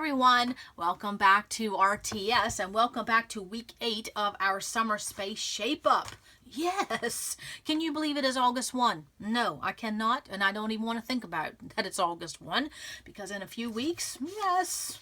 everyone, welcome back to RTS and welcome back to week 8 of our summer space shape up. Yes, can you believe it is August 1? No, I cannot, and I don't even want to think about that it's August 1 because in a few weeks, yes,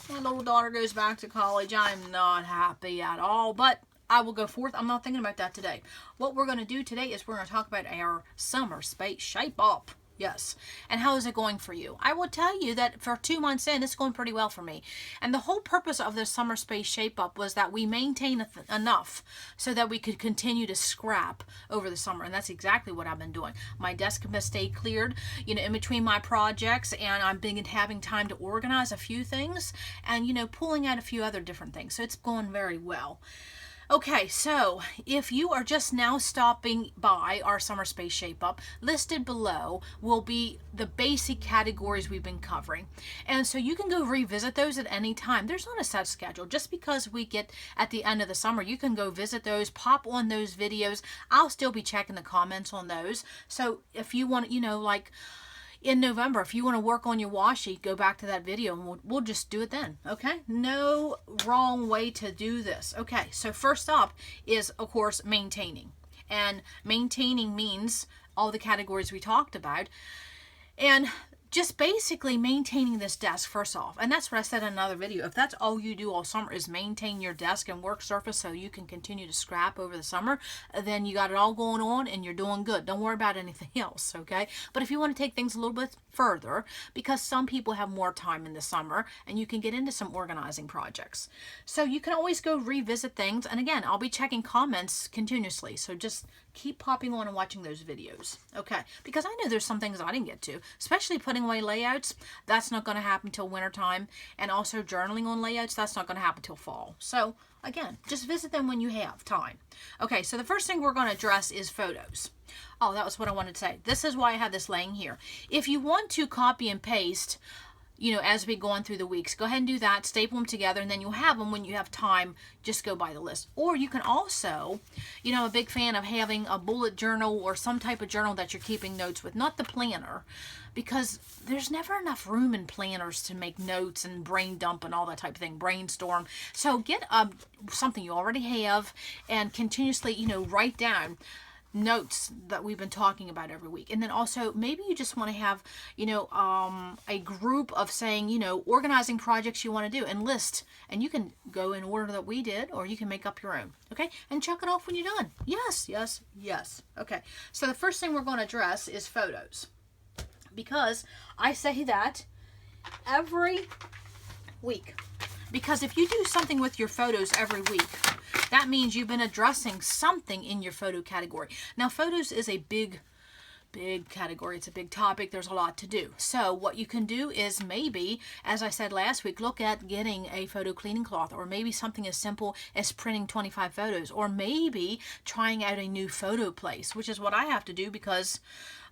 my little daughter goes back to college. I'm not happy at all, but I will go forth. I'm not thinking about that today. What we're going to do today is we're going to talk about our summer space shape up. Yes. And how is it going for you? I will tell you that for 2 months in, it's going pretty well for me. And the whole purpose of this summer space shape up was that we maintain enough so that we could continue to scrap over the summer. And that's exactly what I've been doing. My desk has stayed cleared, in between my projects, and I've been having time to organize a few things and, pulling out a few other different things. So it's going very well. Okay, so if you are just now stopping by our summer space shape up, listed below will be the basic categories we've been covering. And so you can go revisit those at any time. There's not a set schedule. Just because we get at the end of the summer, you can go visit those, pop on those videos. I'll still be checking the comments on those. So if you want, in November, if you want to work on your washi, go back to that video and we'll just do it then, okay? No wrong way to do this. Okay, so first up is, of course, maintaining. And maintaining means all the categories we talked about. And just basically maintaining this desk first off. And that's what I said in another video. If that's all you do all summer is maintain your desk and work surface so you can continue to scrap over the summer, then you got it all going on and you're doing good. Don't worry about anything else, okay? But if you want to take things a little bit further, because some people have more time in the summer and you can get into some organizing projects. So you can always go revisit things. And again, I'll be checking comments continuously. So just keep popping on and watching those videos, okay? Because I know there's some things I didn't get to, especially putting away layouts. That's not going to happen till winter time, and also journaling on layouts. That's not going to happen till fall. So again, just visit them when you have time. Okay, so the first thing we're going to address is photos. Oh, that was what I wanted to say. This is why I have this laying here. If you want to copy and paste, as we go on through the weeks, go ahead and do that, staple them together, and then you'll have them when you have time. Just go by the list. Or you can also, I'm a big fan of having a bullet journal or some type of journal that you're keeping notes with, not the planner, because there's never enough room in planners to make notes and brain dump and all that type of thing, brainstorm. So get something you already have and continuously, write down notes that we've been talking about every week. And then also maybe you just want to have a group of saying organizing projects you want to do and list, and you can go in order that we did, or you can make up your own, okay, and check it off when you're done. Yes. Okay, so the first thing we're going to address is photos, because I say that every week, because if you do something with your photos every week, that means you've been addressing something in your photo category. Now, photos is a big category. It's a big topic. There's a lot to do. So what you can do is maybe, as I said last week, look at getting a photo cleaning cloth, or maybe something as simple as printing 25 photos, or maybe trying out a new photo place, which is what I have to do because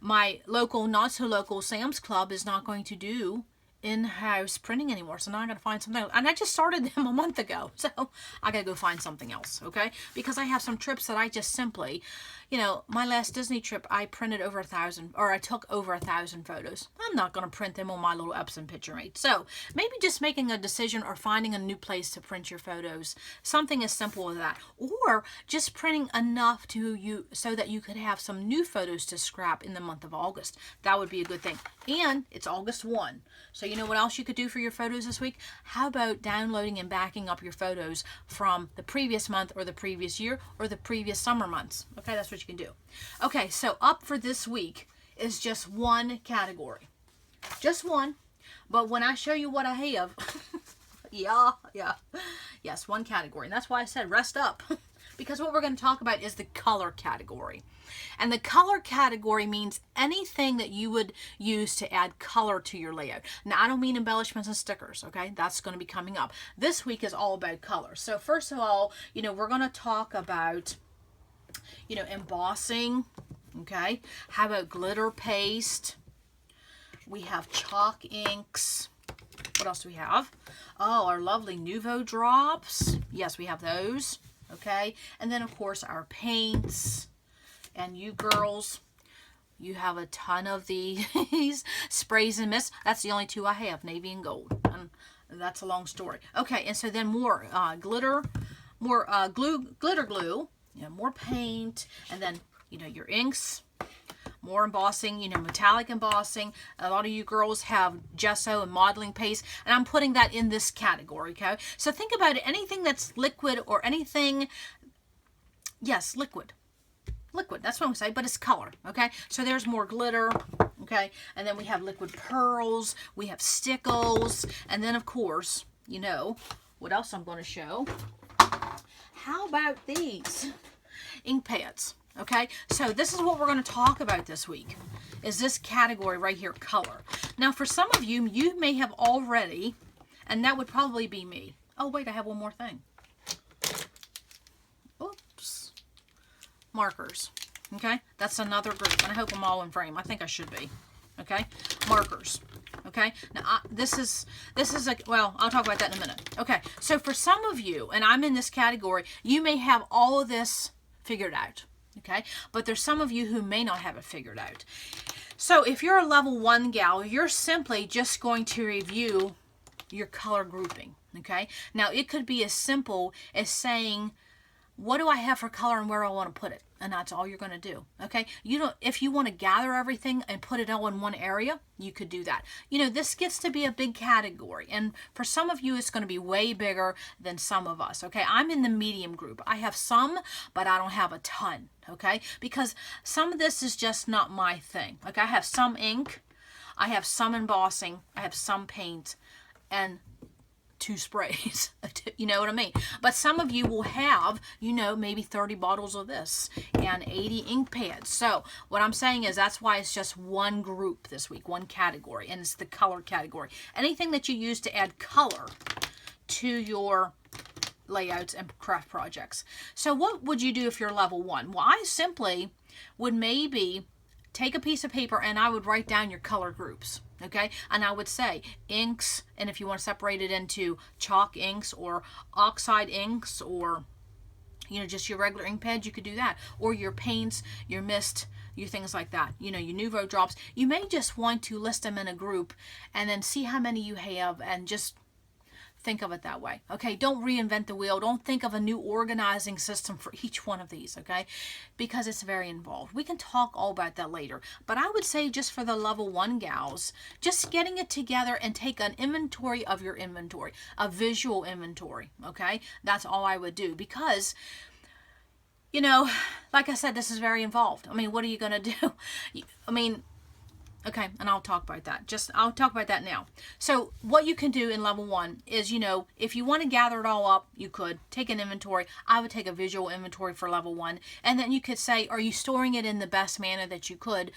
my local, not so local Sam's Club is not going to do in-house printing anymore, so now I gotta find something else. And I just started them a month ago, so I gotta go find something else, okay? Because I have some trips that I just simply, my last Disney trip, I printed over 1,000, or I took over 1,000 photos. I'm not gonna print them on my little Epson Picture Mate. So maybe just making a decision or finding a new place to print your photos, something as simple as that, or just printing enough so that you could have some new photos to scrap in the month of August. That would be a good thing. And it's August 1, so you know what else you could do for your photos this week? How about downloading and backing up your photos from the previous month or the previous year or the previous summer months? Okay, that's what you can do. Okay, so up for this week is just one category. Just one. But when I show you what I have, yes, one category. And that's why I said rest up. Because what we're going to talk about is the color category. And the color category means anything that you would use to add color to your layout. Now, I don't mean embellishments and stickers, okay? That's going to be coming up. This week is all about color. So first of all, we're going to talk about, embossing, okay? How about glitter paste? We have chalk inks. What else do we have? Oh, our lovely Nuvo drops. Yes, we have those. Okay, and then of course our paints, and you girls, you have a ton of these sprays and mists. That's the only two I have, navy and gold. And That's a long story. Okay, and so then more glitter, more glitter glue, you know, more paint, and then, you know, your inks, more embossing, you know, metallic embossing. A lot of you girls have gesso and modeling paste, and I'm putting that in this category, okay? So think about it, anything that's liquid or anything, yes, liquid. Liquid, that's what I'm saying, but it's color, okay? So there's more glitter, okay? And then we have liquid pearls, we have stickles, and then of course, you know, what else I'm going to show? How about these ink pads? Okay, so this is what we're going to talk about this week, is this category right here, color. Now, for some of you, you may have already, and that would probably be me. Oh, wait, I have one more thing. Oops. Markers. Okay, that's another group, and I hope I'm all in frame. I think I should be. Okay, markers. Okay, now this is like, well, I'll talk about that in a minute. Okay, so for some of you, and I'm in this category, you may have all of this figured out. Okay, but there's some of you who may not have it figured out. So if you're a level 1 gal, you're simply just going to review your color grouping. Okay, now it could be as simple as saying, what do I have for color and where I want to put it? And that's all you're going to do. Okay, you don't, if you want to gather everything and put it all in one area, you could do that. You know, this gets to be a big category, and for some of you it's going to be way bigger than some of us. Okay, I'm in the medium group. I have some, but I don't have a ton. Okay, because some of this is just not my thing. Okay, I have some ink, I have some embossing, I have some paint, and 2 sprays. You know what I mean? But some of you will have, you know, maybe 30 bottles of this and 80 ink pads. So what I'm saying is that's why it's just one group this week, one category, and it's the color category. Anything that you use to add color to your layouts and craft projects. So what would you do if you're level 1? Well, I simply would maybe take a piece of paper and I would write down your color groups. Okay, and I would say inks, and if you want to separate it into chalk inks or oxide inks, or, you know, just your regular ink pads, you could do that, or your paints, your mist, your things like that, you know, your Nouveau drops. You may just want to list them in a group and then see how many you have and just think of it that way. Okay, don't reinvent the wheel. Don't think of a new organizing system for each one of these, okay, because it's very involved. We can talk all about that later, but I would say just for the level 1 gals, just getting it together and take an inventory of your inventory, a visual inventory. Okay, that's all I would do, because, you know, like I said, this is very involved. I mean, what are you going to do? I mean, okay, and I'll talk about that. I'll talk about that now. So what you can do in level 1 is, you know, if you want to gather it all up, you could take an inventory. I would take a visual inventory for level 1, and then you could say, are you storing it in the best manner that you could,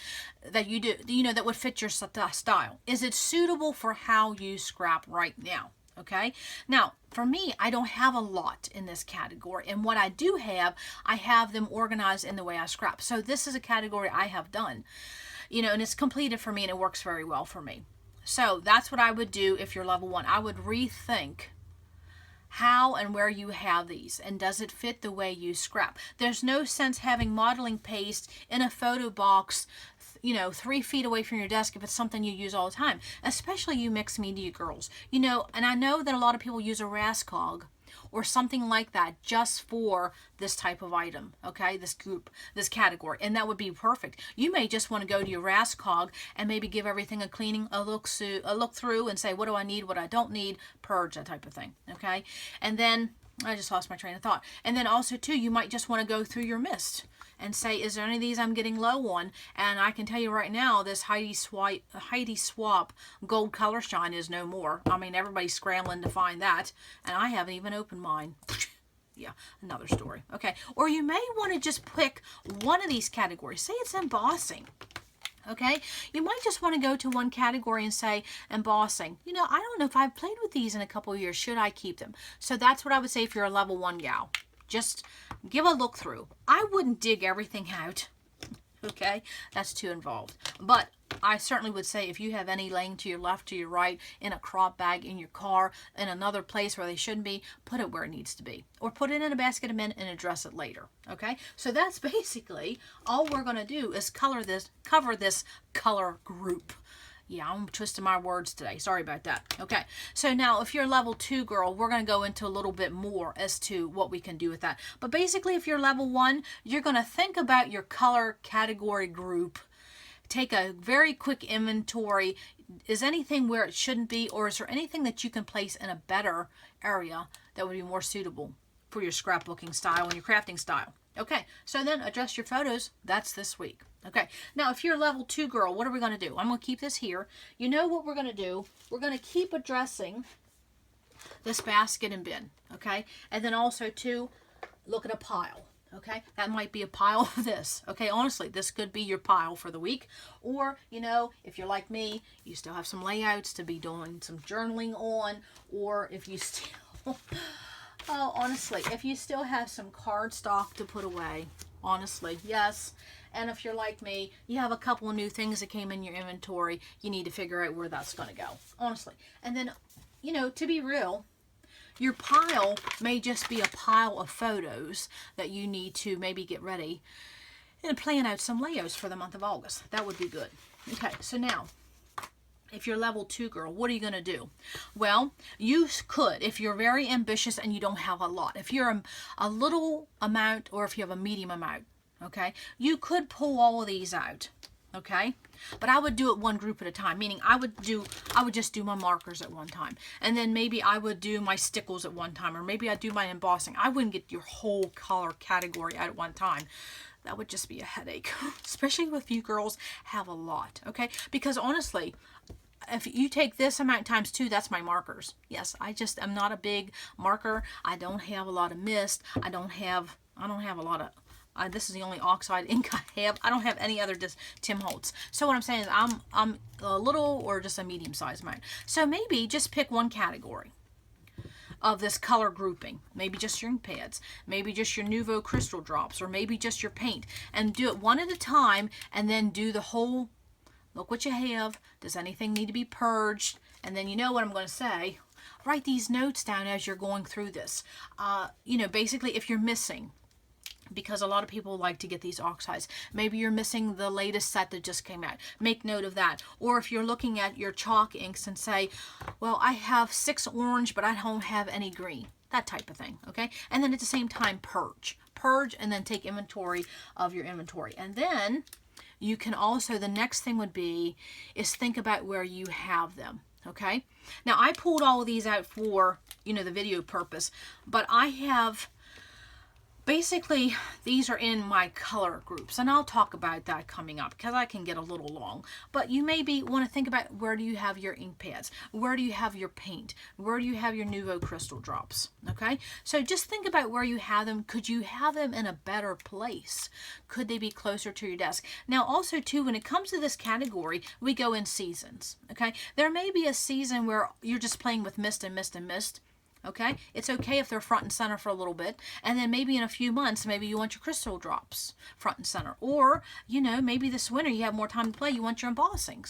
that you do, you know, that would fit your style? Is it suitable for how you scrap right now? Okay, now for me, I don't have a lot in this category, and what I do have, I have them organized in the way I scrap. So this is a category I have done. You know, and it's completed for me and it works very well for me. So that's what I would do if you're level 1. I would rethink how and where you have these, and does it fit the way you scrap. There's no sense having modeling paste in a photo box, you know, 3 feet away from your desk if it's something you use all the time, especially you mixed media girls. You know, and I know that a lot of people use a Rascog or something like that just for this type of item, okay, this group, this category, and that would be perfect. You may just want to go to your Rascog and maybe give everything a cleaning, a look through, and say, what do I need, what I don't need, purge, that type of thing, okay? And then, I just lost my train of thought. And then also, too, you might just want to go through your mist and say, is there any of these I'm getting low on? And I can tell you right now, this Heidi Swap Gold Color Shine is no more. I mean, everybody's scrambling to find that, and I haven't even opened mine. Yeah, another story. Okay, or you may want to just pick one of these categories. Say it's embossing. Okay, you might just want to go to one category and say embossing. You know, I don't know if I've played with these in a couple of years. Should I keep them? So that's what I would say if you're a level 1 gal. Just give a look through. I wouldn't dig everything out. Okay, that's too involved. But I certainly would say if you have any laying to your left, to your right, in a crop bag, in your car, in another place where they shouldn't be, put it where it needs to be. Or put it in a basket of mint and address it later. Okay, so that's basically all we're going to do is cover this color group. Yeah, I'm twisting my words today. Sorry about that. Okay, so now if you're level 2 girl, we're going to go into a little bit more as to what we can do with that. But basically, if you're level 1, you're going to think about your color category group. Take a very quick inventory. Is anything where it shouldn't be, or is there anything that you can place in a better area that would be more suitable for your scrapbooking style and your crafting style? Okay, so then adjust your photos. That's this week. Okay, now if you're level 2 girl, what are we going to do? I'm going to keep this here. You know what we're going to do? We're going to keep addressing this basket and bin, okay? And then also too, look at a pile, okay? That might be a pile of this, okay? Honestly, this could be your pile for the week. Or, you know, if you're like me, you still have some layouts to be doing some journaling on, or if you still... Oh, honestly, if you still have some cardstock to put away, honestly, yes. And if you're like me, you have a couple of new things that came in your inventory, you need to figure out where that's going to go, honestly. And then, you know, to be real, your pile may just be a pile of photos that you need to maybe get ready and plan out some layouts for the month of August. That would be good. Okay, so now, if you're level 2 girl, what are you going to do? Well, you could, if you're very ambitious and you don't have a lot, if you're a little amount or if you have a medium amount, okay, you could pull all of these out, okay? But I would do it one group at a time, meaning I would just do my markers at one time. And then maybe I would do my stickles at one time, or maybe I'd do my embossing. I wouldn't get your whole color category out at one time. That would just be a headache, especially if you girls have a lot, okay? Because honestly, if you take this amount times 2, that's my markers. Yes, I'm not a big marker. I don't have a lot of mist. I don't have a lot of, this is the only oxide ink I have. I don't have any other Tim Holtz. So what I'm saying is I'm a little or just a medium sized amount. So maybe just pick one category of this color grouping. Maybe just your ink pads, maybe just your Nouveau crystal drops, or maybe just your paint, and do it one at a time, and then do the whole. Look what you have. Does anything need to be purged? And then you know what I'm going to say. Write these notes down as you're going through this. You know, basically if you're missing, because a lot of people like to get these oxides. Maybe you're missing the latest set that just came out. Make note of that. Or if you're looking at your chalk inks and say, well, I have 6 orange, but I don't have any green. That type of thing, okay? And then at the same time, purge. Purge and then take inventory of your inventory. And then you can also, the next thing would be, is think about where you have them, okay? Now, I pulled all of these out for, you know, the video purpose, but I have, basically, these are in my color groups, and I'll talk about that coming up because I can get a little long. But you maybe want to think about, where do you have your ink pads? Where do you have your paint? Where do you have your Nouveau crystal drops? Okay, so just think about where you have them. Could you have them in a better place? Could they be closer to your desk? Now, also too, when it comes to this category, we go in seasons. Okay, there may be a season where you're just playing with mist and mist and mist. Okay, it's okay if they're front and center for a little bit, and then maybe in a few months, maybe you want your crystal drops front and center, or you know, maybe this winter you have more time to play, you want your embossing,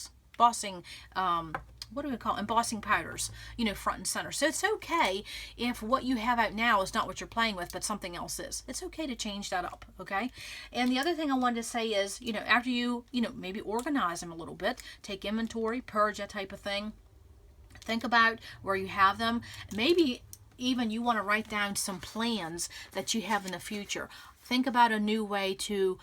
what do we call it? Embossing powders, you know, front and center. So it's okay if what you have out now is not what you're playing with, but something else is. It's okay to change that up, okay? And the other thing I wanted to say is, you know, after you know, maybe organize them a little bit, take inventory, purge, that type of thing. Think about where you have them. Maybe even you want to write down some plans that you have in the future. Think about a new way to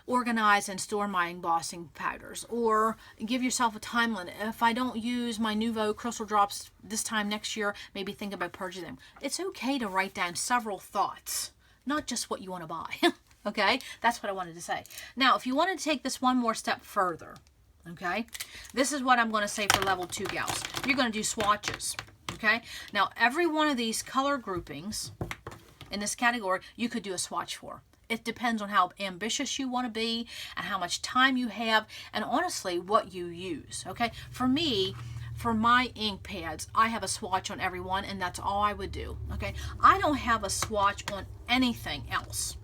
organize and store my embossing powders, or give yourself a time limit. If I don't use my Nouveau crystal drops this time next year, maybe think about purging them. It's okay to write down several thoughts, not just what you want to buy. Okay, that's what I wanted to say. Now, if you want to take this one more step further, okay, this is what I'm going to say for level 2 gals. You're going to do swatches, okay? Now, every one of these color groupings in this category, you could do a swatch for. It depends on how ambitious you want to be and how much time you have, and honestly, what you use, okay? For me, for my ink pads, I have a swatch on every one, and that's all I would do, okay? I don't have a swatch on anything else.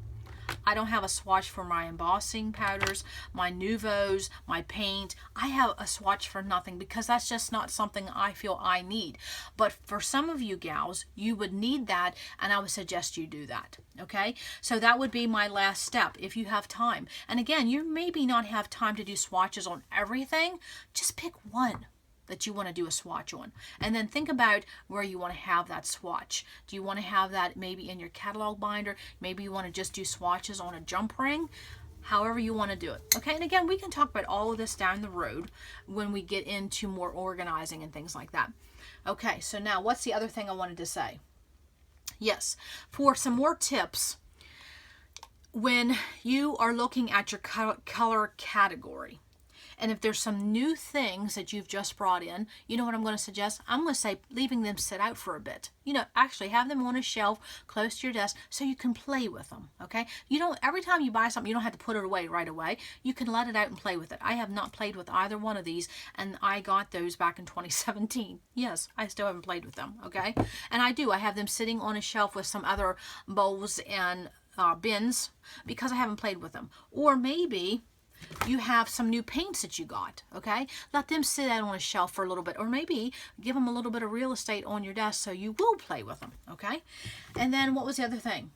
I don't have a swatch for my embossing powders, my Nouveaux, my paint. I have a swatch for nothing because that's just not something I feel I need. But for some of you gals, you would need that, and I would suggest you do that. Okay, so that would be my last step if you have time. And again, you maybe not have time to do swatches on everything. Just pick one that you want to do a swatch on, and then think about where you want to have that swatch. Do you want to have that maybe in your catalog binder? Maybe you want to just do swatches on a jump ring. However you want to do it. Okay, and again, we can talk about all of this down the road when we get into more organizing and things like that. Okay, so now what's the other thing I wanted to say? Yes, for some more tips, when you are looking at your color category, and if there's some new things that you've just brought in, you know what I'm going to suggest? I'm going to say leaving them sit out for a bit. You know, actually have them on a shelf close to your desk so you can play with them, okay? You don't, every time you buy something, you don't have to put it away right away. You can let it out and play with it. I have not played with either one of these, and I got those back in 2017. Yes, I still haven't played with them, okay? And I do. I have them sitting on a shelf with some other bowls and bins because I haven't played with them. Or maybe you have some new paints that you got, okay? Let them sit out on a shelf for a little bit, or maybe give them a little bit of real estate on your desk so you will play with them, okay? And then what was the other thing?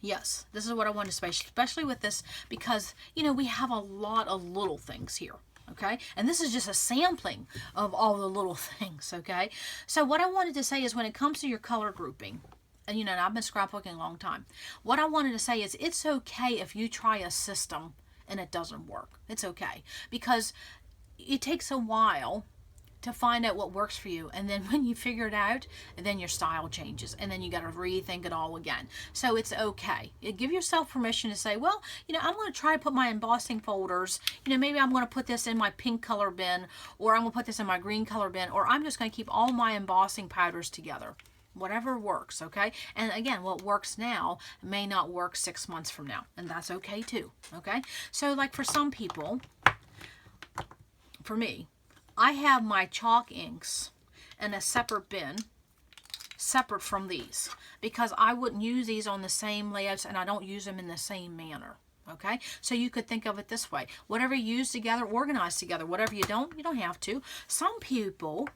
Yes, this is what I wanted to say, especially with this, because, you know, we have a lot of little things here. Okay, and this is just a sampling of all the little things, okay? So what I wanted to say is when it comes to your color grouping, and you know, I've been scrapbooking a long time, what I wanted to say is it's okay if you try a system and it doesn't work. It's okay, because it takes a while to find out what works for you, and then when you figure it out, then your style changes, and then you got to rethink it all again. So it's okay. Give yourself permission to say, well, you know, I'm going to try to put my embossing folders, you know, maybe I'm going to put this in my pink color bin, or I'm going to put this in my green color bin, or I'm just going to keep all my embossing powders together. Whatever works, okay? And again, what works now may not work 6 months from now, and that's okay too, okay? So like for some people, for me, I have my chalk inks in a separate bin, separate from these, because I wouldn't use these on the same layouts, and I don't use them in the same manner. Okay, so you could think of it this way: whatever you use together, organize together. Whatever you don't have to. Some people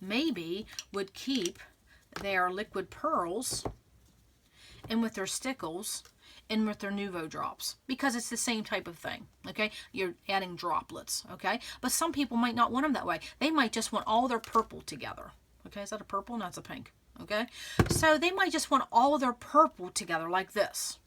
maybe would keep their liquid pearls and with their stickles and with their Nouveau drops, because it's the same type of thing, okay? You're adding droplets, okay? But some people might not want them that way. They might just want all their purple together, okay? Is that a purple? No, it's a pink, okay? So they might just want all their purple together like this,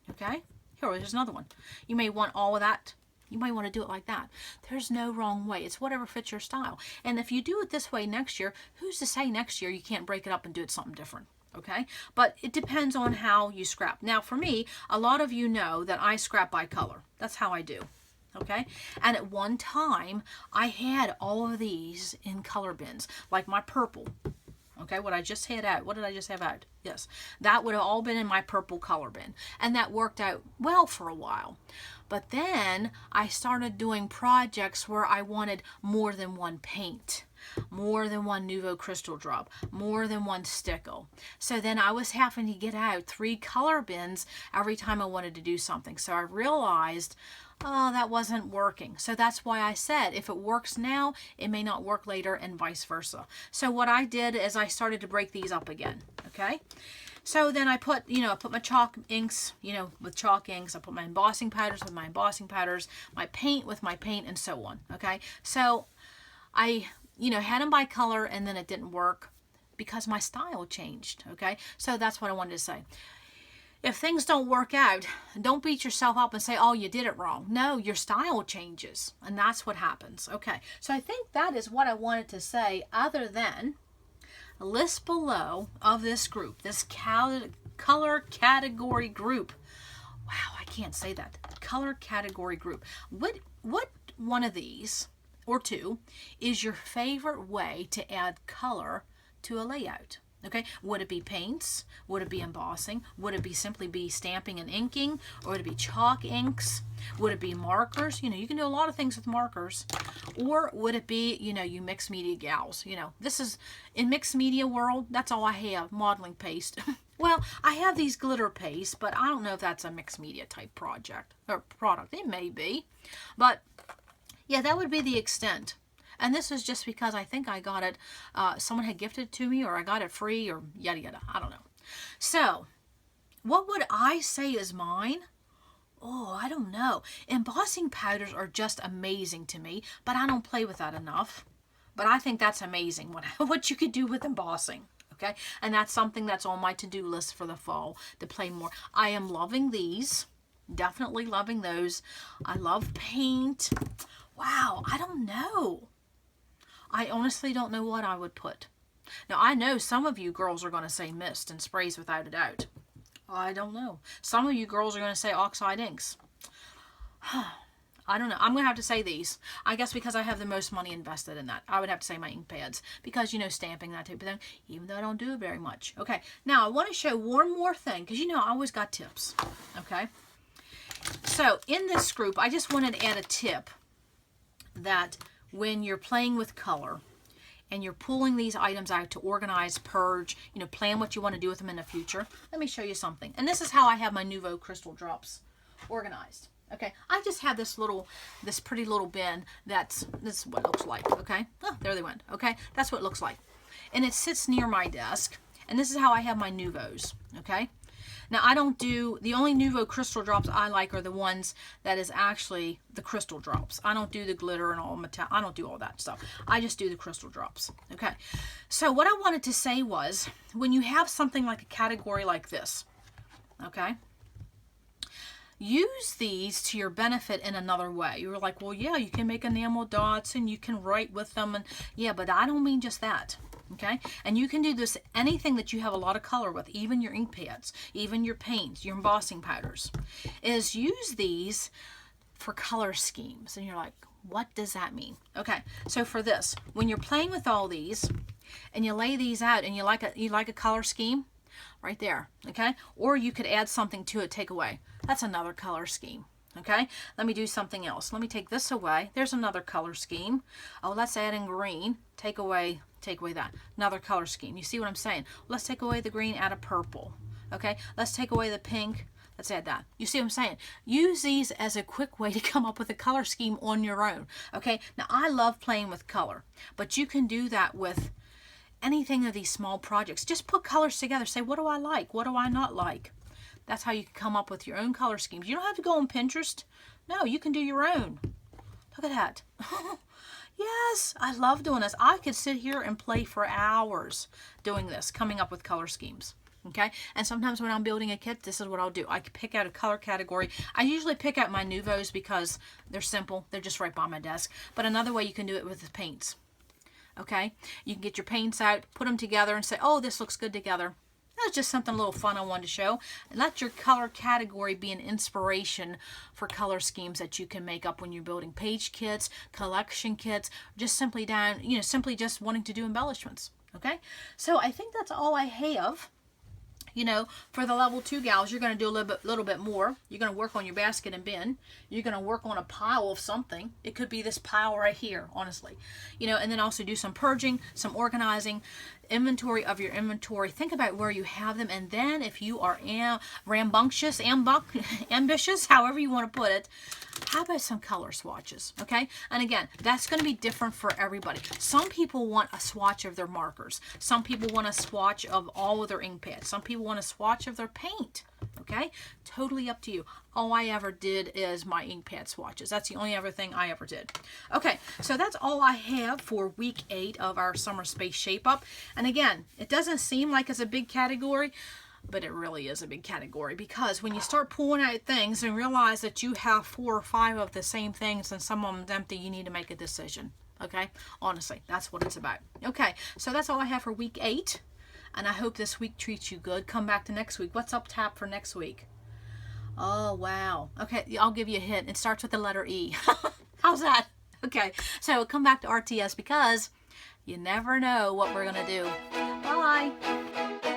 okay? Here's another one. You may want all of that. You might want to do it like that. There's no wrong way. It's whatever fits your style. And if you do it this way next year, who's to say next year you can't break it up and do it something different? Okay, but it depends on how you scrap. Now for me, a lot of you know that I scrap by color. That's how I do. Okay, and at one time I had all of these in color bins, like my purple. Okay, what I just had out. What did I just have out? Yes, that would have all been in my purple color bin, and that worked out well for a while. But then I started doing projects where I wanted more than one paint, more than one Nouveau crystal drop, more than one stickle. So then I was having to get out 3 color bins every time I wanted to do something. So I realized, oh, that wasn't working. So that's why I said if it works now, it may not work later, and vice versa. So what I did is I started to break these up again, okay? So then I put, I put my chalk inks, with chalk inks. I put my embossing powders with my embossing powders, my paint with my paint, and so on, okay? So I, had them by color, and then it didn't work because my style changed, okay? So that's what I wanted to say. If things don't work out, don't beat yourself up and say, oh, you did it wrong. No, your style changes, and that's what happens. Okay, so I think that is what I wanted to say, other than list below of this group, this color category group. Wow, I can't say that. Color category group. What one of these, or two, is your favorite way to add color to a layout? Okay, would it be paints? Would it be embossing? Would it be simply be stamping and inking? Or would it be chalk inks? Would it be markers? You know, you can do a lot of things with markers. Or would it be, you know, you mixed media gals? You know, this is, in mixed media world, that's all I have, modeling paste. Well, I have these glitter paste, but I don't know if that's a mixed media type project or product. It may be. But, yeah, that would be the extent. And this is just because I think I got it, someone had gifted it to me, or I got it free, or yada yada. I don't know. So, what would I say is mine? Oh, I don't know. Embossing powders are just amazing to me, but I don't play with that enough. But I think that's amazing, what you could do with embossing. Okay? And that's something that's on my to-do list for the fall, to play more. I am loving these. Definitely loving those. I love paint. Wow, I don't know. I honestly don't know what I would put. Now, I know some of you girls are going to say mist and sprays without a doubt. I don't know. Some of you girls are going to say oxide inks. I don't know. I'm going to have to say these. I guess because I have the most money invested in that. I would have to say my ink pads. Because, you know, stamping, that type of thing. Even though I don't do it very much. Okay. Now, I want to show one more thing. Because, you know, I always got tips. Okay. So, in this group, I just wanted to add a tip that when you're playing with color and you're pulling these items out to organize, purge, you know, plan what you want to do with them in the future. Let me show you something. And this is how I have my Nouveau crystal drops organized. Okay, I just have this pretty little bin this is what it looks like. Okay, oh, there they went. Okay, that's what it looks like. And it sits near my desk. And this is how I have my Nouveaux. Okay. Now, I don't do, the only Nouveau crystal drops I like are the ones that is actually the crystal drops. I don't do the glitter and all metal. I don't do all that stuff. I just do the crystal drops. Okay. So what I wanted to say was, when you have something like a category like this, okay, use these to your benefit in another way. You were like, well, yeah, you can make enamel dots and you can write with them. And yeah, but I don't mean just that. Okay, and you can do this anything that you have a lot of color with, even your ink pads, even your paints, your embossing powders, is use these for color schemes. And you're like, what does that mean? Okay, so for this, when you're playing with all these and you lay these out and you like a color scheme, right there, okay? Or you could add something to it, take away. That's another color scheme. Okay, let me do something else. Let me take this away. There's another color scheme. Oh, let's add in green. Take away that. Another color scheme. You see what I'm saying? Let's take away the green, add a purple. Okay, let's take away the pink. Let's add that. You see what I'm saying? Use these as a quick way to come up with a color scheme on your own. Okay, now I love playing with color, but you can do that with anything of these small projects. Just put colors together. Say, what do I like? What do I not like? That's how you can come up with your own color schemes. You don't have to go on Pinterest. No, you can do your own. Look at that. Yes, I love doing this. I could sit here and play for hours doing this, coming up with color schemes. Okay, and sometimes when I'm building a kit, this is what I'll do. I pick out a color category. I usually pick out my Nouveaux because they're simple. They're just right by my desk. But another way you can do it with the paints. Okay, you can get your paints out, put them together and say, oh, this looks good together. That's just something a little fun I wanted to show. And let your color category be an inspiration for color schemes that you can make up when you're building page kits, collection kits, just simply simply just wanting to do embellishments. Okay, so I think that's all I have. You know, for the level 2 gals, you're going to do a little bit more. You're going to work on your basket and bin. You're going to work on a pile of something. It could be this pile right here, honestly. You know, and then also do some purging, some organizing, inventory of your inventory. Think about where you have them. And then if you are rambunctious, ambitious, however you want to put it, how about some color swatches, okay? And again, that's going to be different for everybody. Some people want a swatch of their markers. Some people want a swatch of all of their ink pads. Some people want a swatch of their paint, okay? Totally up to you. All I ever did is my ink pad swatches. That's the only other thing I ever did. Okay, so that's all I have for week 8 of our Summer Space Shape Up. And again, it doesn't seem like it's a big category, but it really is a big category, because when you start pulling out things and realize that you have 4 or 5 of the same things and some of them's empty, you need to make a decision. Okay, honestly, that's what it's about. Okay, so that's all I have for week 8, and I hope this week treats you good. Come back to next week. What's up tap for next week? Oh, wow. Okay, I'll give you a hint. It starts with the letter E. How's that? Okay, so come back to RTS because You never know what we're going to do. Bye.